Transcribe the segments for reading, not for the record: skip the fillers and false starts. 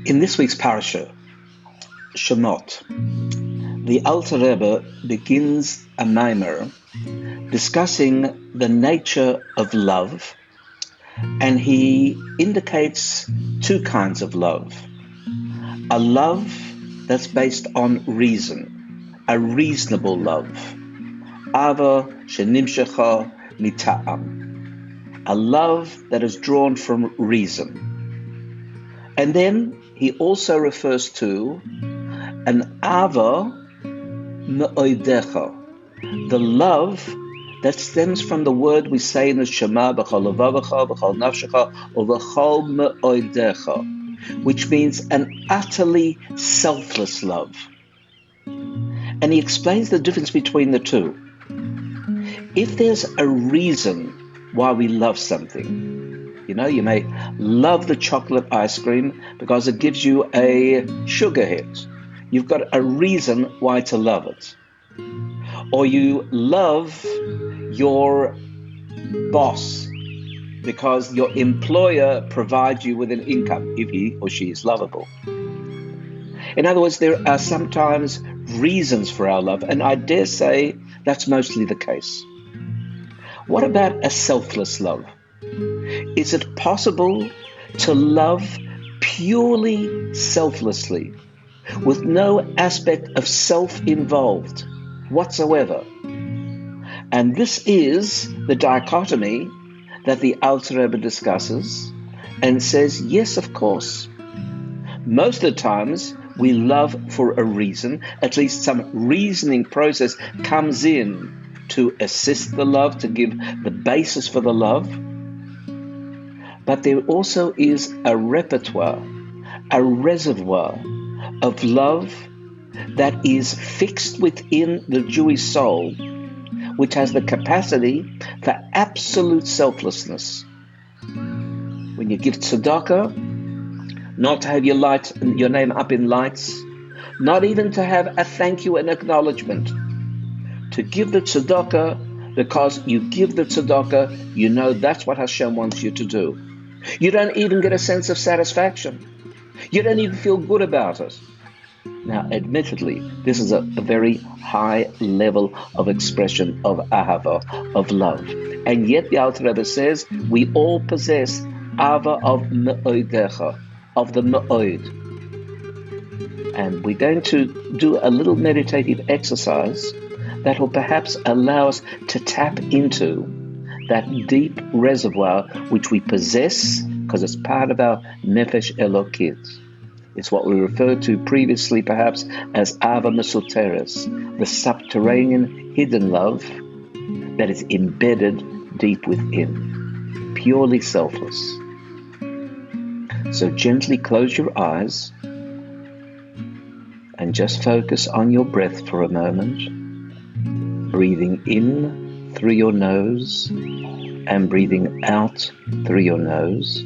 In this week's parasha, Shemot, the Alter Rebbe begins a mimer discussing the nature of love, and he indicates two kinds of love. A love that's based on reason, a reasonable love. Ava shenimshecha mita'am, a love that is drawn from reason. And then he also refers to an ava me'odecha, the love that stems from the word we say in the Shema, b'chol levavecha, b'chol nafshecha, or b'chol me'odecha, which means an utterly selfless love. And he explains the difference between the two. If there's a reason why we love something, you may love the chocolate ice cream because it gives you a sugar hit. You've got a reason why to love it. Or you love your boss because your employer provides you with an income if he or she is lovable. In other words, there are sometimes reasons for our love, and I dare say that's mostly the case. What about a selfless love? Is it possible to love purely selflessly, with no aspect of self involved whatsoever? And this is the dichotomy that the Alter Rebbe discusses and says, yes, of course. Most of the times we love for a reason, at least some reasoning process comes in to assist the love, to give the basis for the love. But there also is a repertoire, a reservoir of love that is fixed within the Jewish soul, which has the capacity for absolute selflessness. When you give tzedakah, not to have your name up in lights, not even to have a thank you and acknowledgement. To give the tzedakah because you give the tzedakah, you know that's what Hashem wants you to do. You don't even get a sense of satisfaction. You don't even feel good about it. Now, admittedly, this is a very high level of expression of ahava, of love. And yet the Alter Rebbe says we all possess ahava of me'odecha, of the me'od. And we're going to do a little meditative exercise that will perhaps allow us to tap into that deep reservoir which we possess because it's part of our nefesh elokit. It's what we referred to previously perhaps as Ava Mesoteres, the subterranean hidden love that is embedded deep within, purely selfless. So gently close your eyes and just focus on your breath for a moment, breathing in through your nose and breathing out through your nose.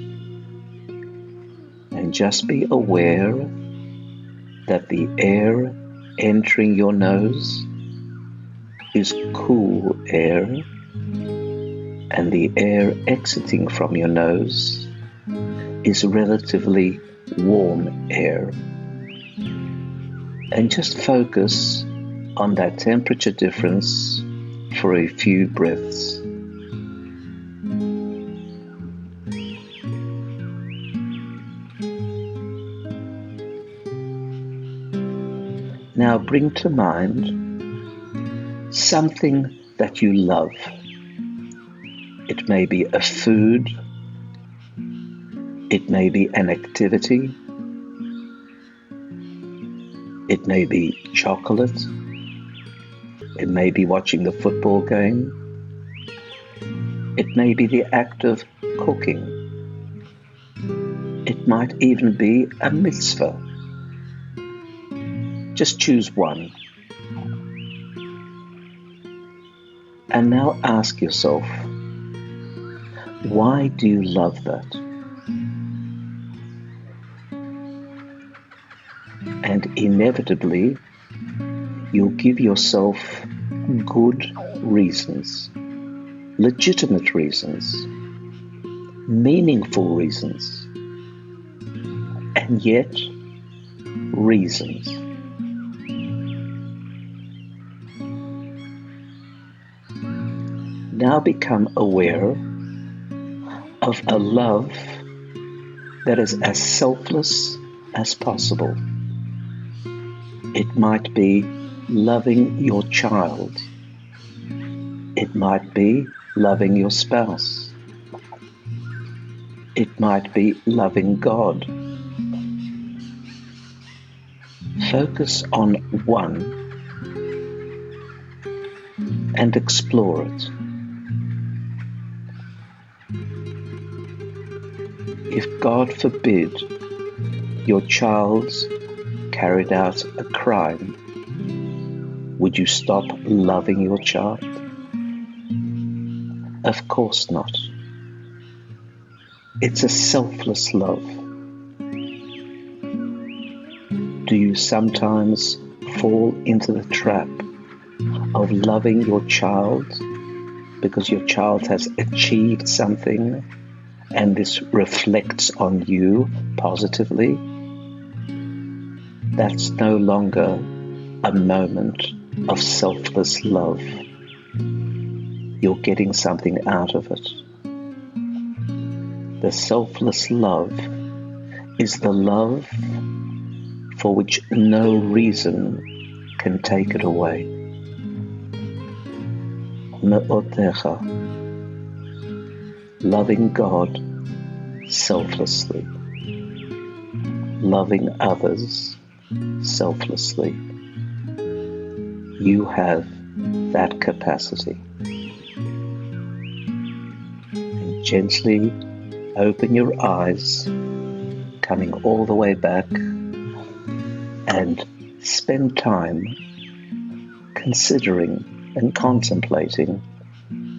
And just be aware that the air entering your nose is cool air, and the air exiting from your nose is relatively warm air. And just focus on that temperature difference for a few breaths. Now bring to mind something that you love. It may be a food, it may be an activity, it may be chocolate, it may be watching the football game, it may be the act of cooking, it might even be a mitzvah. Just choose one. And now ask yourself, why do you love that? And inevitably, you'll give yourself good reasons, legitimate reasons, meaningful reasons. And and yet reasons. Now become aware of a love that is as selfless as possible. It might be loving your child. It might be loving your spouse. It might be loving God. Focus on one and explore it. If God forbid your child carried out a crime, would you stop loving your child? Of course not. It's a selfless love. Do you sometimes fall into the trap of loving your child because your child has achieved something and this reflects on you positively? That's no longer a moment of selfless love. You're getting something out of it. The selfless love is the love for which no reason can take it away. Me'otecha, loving God selflessly, loving others selflessly. You have that capacity. And gently open your eyes, coming all the way back, and spend time considering and contemplating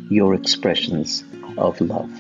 your expressions of love.